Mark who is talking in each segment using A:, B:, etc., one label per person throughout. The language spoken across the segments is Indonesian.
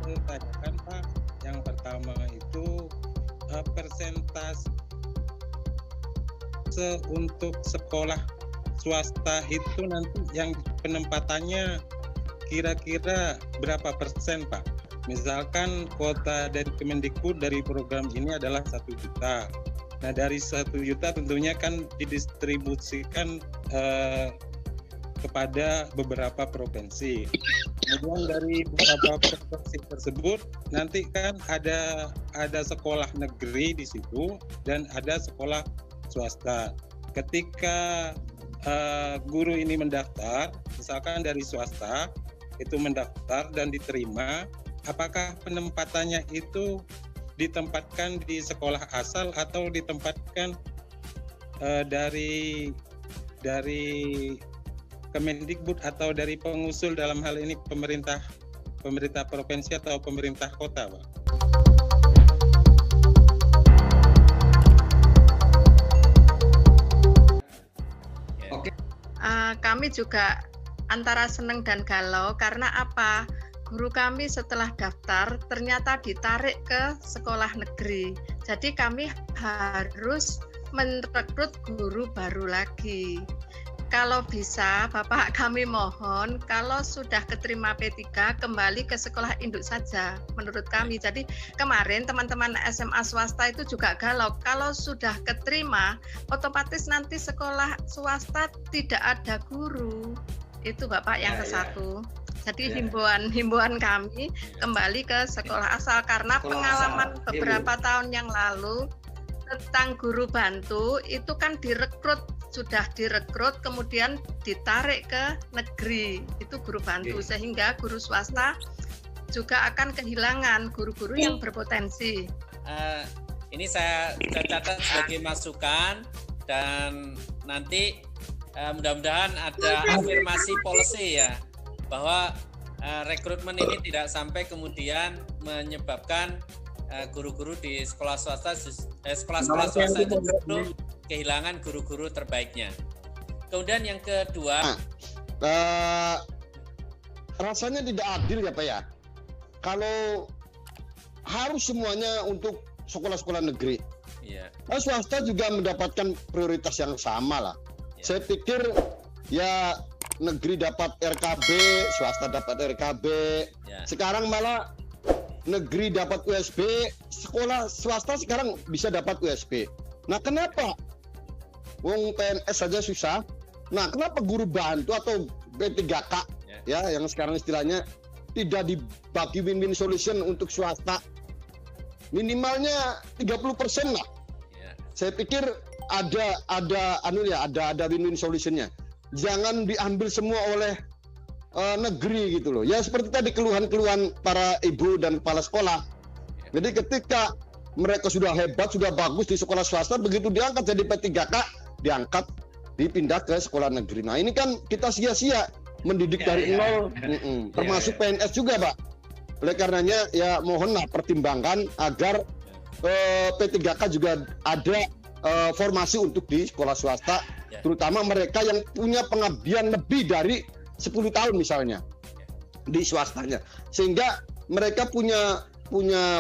A: saya tanyakan Pak, yang pertama itu persentase untuk sekolah swasta itu nanti yang penempatannya kira-kira berapa persen Pak? Misalkan kuota dari Kemendikbud dari program ini adalah 1 juta. Nah dari 1 juta tentunya kan didistribusikan kepada beberapa provinsi. Kemudian dari beberapa provinsi tersebut nanti kan ada sekolah negeri di situ dan ada sekolah swasta. Ketika guru ini mendaftar, misalkan dari swasta itu mendaftar dan diterima, apakah penempatannya itu ditempatkan di sekolah asal atau ditempatkan dari Kemendikbud atau dari pengusul, dalam hal ini pemerintah provinsi atau pemerintah kota, Pak?
B: Oke.
C: Kami juga antara senang dan galau karena apa? Guru kami setelah daftar ternyata ditarik ke sekolah negeri. Jadi kami harus merekrut guru baru lagi. Kalau bisa, Bapak kami mohon kalau sudah keterima P3 kembali ke sekolah induk saja menurut kami. Jadi kemarin teman-teman SMA swasta itu juga galau. Kalau sudah keterima, otomatis nanti sekolah swasta tidak ada guru. Itu Bapak yang ke-1. Jadi himbauan kami kembali ke sekolah asal karena pengalaman beberapa tahun yang lalu tentang guru bantu itu kan sudah direkrut kemudian ditarik ke negeri, itu guru bantu, sehingga guru swasta juga akan kehilangan guru-guru yang berpotensi.
D: Ini saya catat sebagai masukan dan nanti mudah-mudahan ada afirmasi policy ya, bahwa rekrutmen ini tidak sampai kemudian menyebabkan guru-guru di sekolah swasta swasta itu justru kehilangan guru-guru terbaiknya. Kemudian yang kedua,
B: rasanya tidak adil ya Pak ya, kalau harus semuanya untuk sekolah-sekolah negeri.
D: Iya.
B: Swasta juga mendapatkan prioritas yang sama lah. Ya. Saya pikir ya negeri dapat RKB, swasta dapat RKB. Ya. Sekarang malah negeri dapat USB, sekolah swasta sekarang bisa dapat USB. Nah kenapa? Wong PNS saja susah. Nah kenapa guru bantu atau P3K ya yang sekarang istilahnya tidak dibagi win-win solution untuk swasta? Minimalnya 30% lah. Yeah. Saya pikir ada win-win solutionnya. Jangan diambil semua oleh negeri gitu loh. Ya seperti tadi keluhan-keluhan para ibu dan kepala sekolah. Jadi ketika mereka sudah hebat, sudah bagus di sekolah swasta, begitu diangkat jadi P3K, diangkat, dipindah ke sekolah negeri. Nah ini kan kita sia-sia mendidik dari nol, termasuk PNS juga Pak. Oleh karenanya ya mohonlah pertimbangkan agar P3K juga ada formasi untuk di sekolah swasta, terutama mereka yang punya pengabdian lebih dari 10 tahun misalnya di swastanya, sehingga mereka punya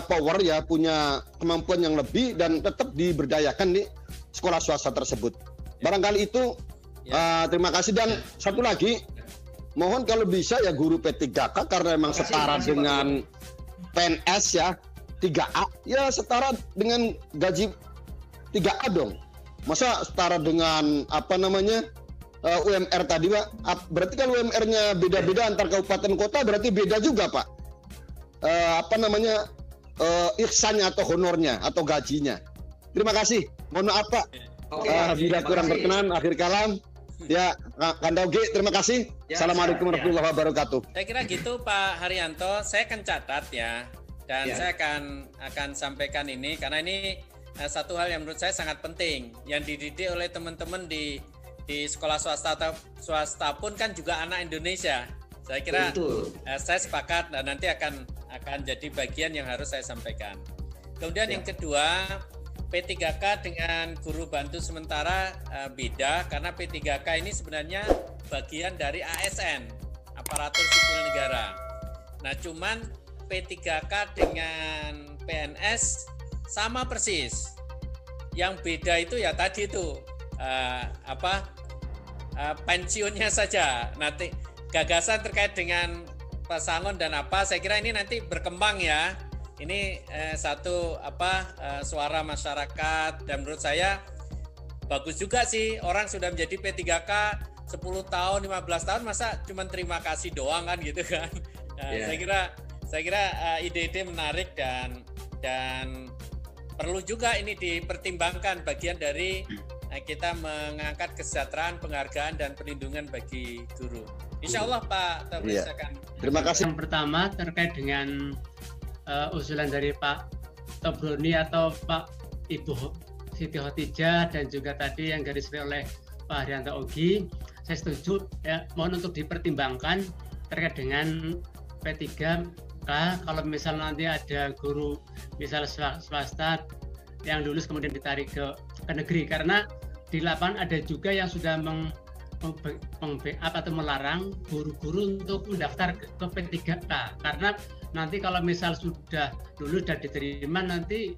B: power ya, punya kemampuan yang lebih dan tetap diberdayakan di sekolah swasta tersebut. Barangkali itu terima kasih. Dan satu lagi, mohon kalau bisa ya guru P3K karena memang setara dengan PNS ya 3A, ya setara dengan gaji 3A dong. Masa setara dengan UMR tadi Pak? Berarti kan UMR-nya beda-beda antar kabupaten kota, berarti beda juga Pak. Ihsannya atau honornya atau gajinya. Terima kasih. Mohon maaf Pak. Bila kurang berkenan, akhir kalam. Ya, Kandauge, terima kasih. Assalamualaikum warahmatullahi wabarakatuh.
D: Saya kira gitu Pak Haryanto. Saya akan catat ya, dan saya akan sampaikan ini karena ini satu hal yang menurut saya sangat penting yang dididik oleh teman-teman di sekolah swasta pun kan juga anak Indonesia. Saya kira saya sepakat dan nanti akan jadi bagian yang harus saya sampaikan. Kemudian yang kedua, P3K dengan guru bantu sementara beda karena P3K ini sebenarnya bagian dari ASN, aparatur sipil negara. Nah, cuman P3K dengan PNS sama persis. Yang beda itu ya tadi itu pensiunnya saja. Nanti gagasan terkait dengan pesangon dan apa, saya kira ini nanti berkembang ya. Ini satu suara masyarakat, dan menurut saya bagus juga sih orang sudah menjadi P3K 10 tahun, 15 tahun, masa cuma terima kasih doang kan gitu kan. Saya kira ide-ide menarik dan perlu juga ini dipertimbangkan bagian dari kita mengangkat kesejahteraan, penghargaan dan perlindungan bagi guru. Insya Allah Pak Toblis akan.
B: Terima kasih.
E: Yang pertama terkait dengan usulan dari Pak Tobroni atau Pak Ibu Siti Khotijah dan juga tadi yang garisbawahi oleh Pak Haryanto Ogi, saya setuju ya, mohon untuk dipertimbangkan terkait dengan P3K. Kalau misal nanti ada guru misal swasta yang lulus kemudian ditarik ke negeri, karena di lapangan ada juga yang sudah atau melarang guru-guru untuk mendaftar ke P3K, karena nanti kalau misal sudah lulus dan diterima nanti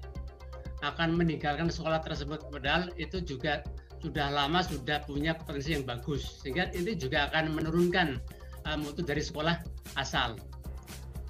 E: akan meninggalkan sekolah tersebut, padahal itu juga sudah lama sudah punya potensi yang bagus, sehingga ini juga akan menurunkan mutu dari sekolah asal.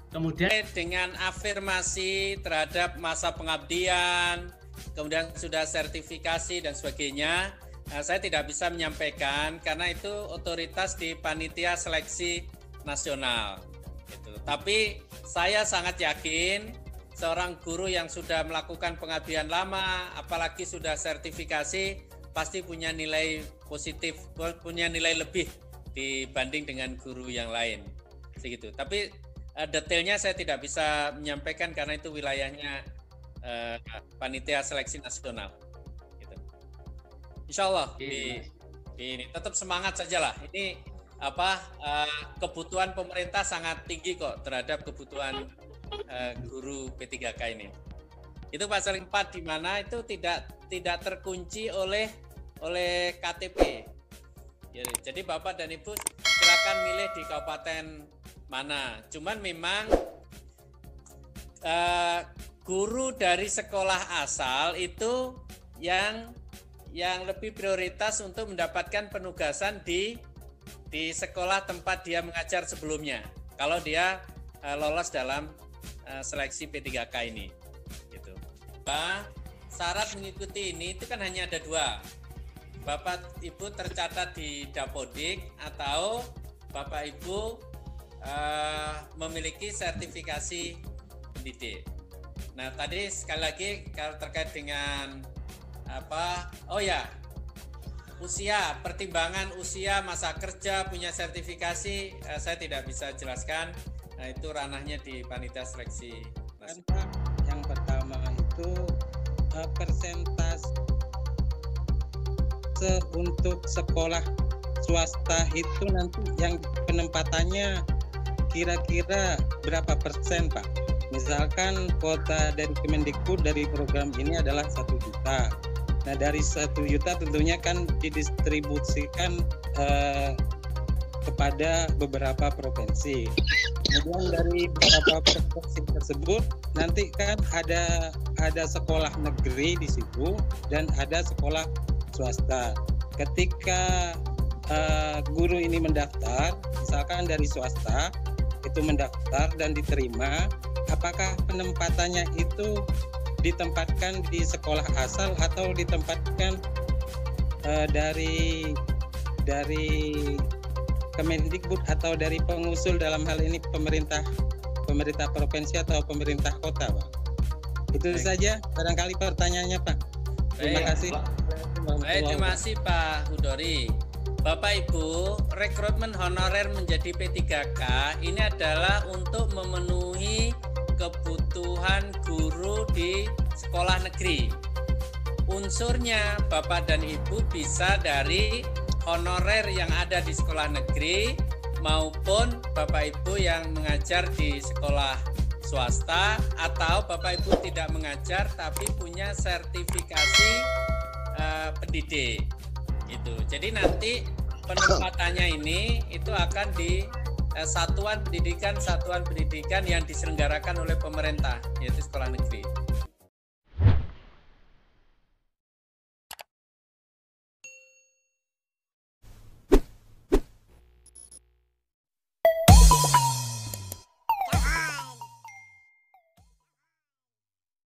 E: Kemudian
D: dengan afirmasi terhadap masa pengabdian, kemudian sudah sertifikasi dan sebagainya, saya tidak bisa menyampaikan karena itu otoritas di panitia seleksi nasional. Gitu. Tapi saya sangat yakin seorang guru yang sudah melakukan pengabdian lama, apalagi sudah sertifikasi, pasti punya nilai positif, punya nilai lebih dibanding dengan guru yang lain. Segitu. Tapi detailnya saya tidak bisa menyampaikan karena itu wilayahnya panitia seleksi nasional. Gitu. Insya Allah ini tetap semangat sajalah. Ini kebutuhan pemerintah sangat tinggi kok terhadap kebutuhan guru P3K ini. Itu pasal 4 di mana itu tidak terkunci oleh KTP. Jadi Bapak dan Ibu silakan milih di kabupaten mana. Cuman memang guru dari sekolah asal itu yang lebih prioritas untuk mendapatkan penugasan di sekolah tempat dia mengajar sebelumnya. Kalau dia lolos dalam seleksi P3K ini. Gitu. Syarat mengikuti ini itu kan hanya ada 2. Bapak Ibu tercatat di Dapodik atau Bapak Ibu memiliki sertifikasi pendidik. Nah tadi sekali lagi kalau terkait dengan usia, pertimbangan usia, masa kerja, punya sertifikasi, saya tidak bisa jelaskan. Nah itu ranahnya di panitia seleksi.
A: Yang pertama itu persentase untuk sekolah swasta itu nanti yang penempatannya kira-kira berapa persen Pak? Misalkan kuota dari Kemendikbud dari program ini adalah 1 juta. Nah dari 1 juta tentunya kan didistribusikan kepada beberapa provinsi. Kemudian dari beberapa provinsi tersebut nanti kan ada sekolah negeri di situ dan ada sekolah swasta. Ketika guru ini mendaftar, misalkan dari swasta itu mendaftar dan diterima, apakah penempatannya itu ditempatkan di sekolah asal atau ditempatkan dari Kemendikbud atau dari pengusul, dalam hal ini pemerintah provinsi atau pemerintah kota, Pak? Itu saja barangkali pertanyaannya, Pak. Terima kasih.
D: Terima kasih Pak Hudori. Bapak Ibu, rekrutmen honorer menjadi P3K ini adalah untuk memenuhi kebutuhan guru di sekolah negeri. Unsurnya Bapak dan Ibu bisa dari honorer yang ada di sekolah negeri maupun Bapak Ibu yang mengajar di sekolah swasta, atau Bapak Ibu tidak mengajar tapi punya sertifikasi pendidik. Gitu. Jadi nanti penempatannya ini itu akan satuan pendidikan yang diselenggarakan oleh pemerintah, yaitu sekolah negeri.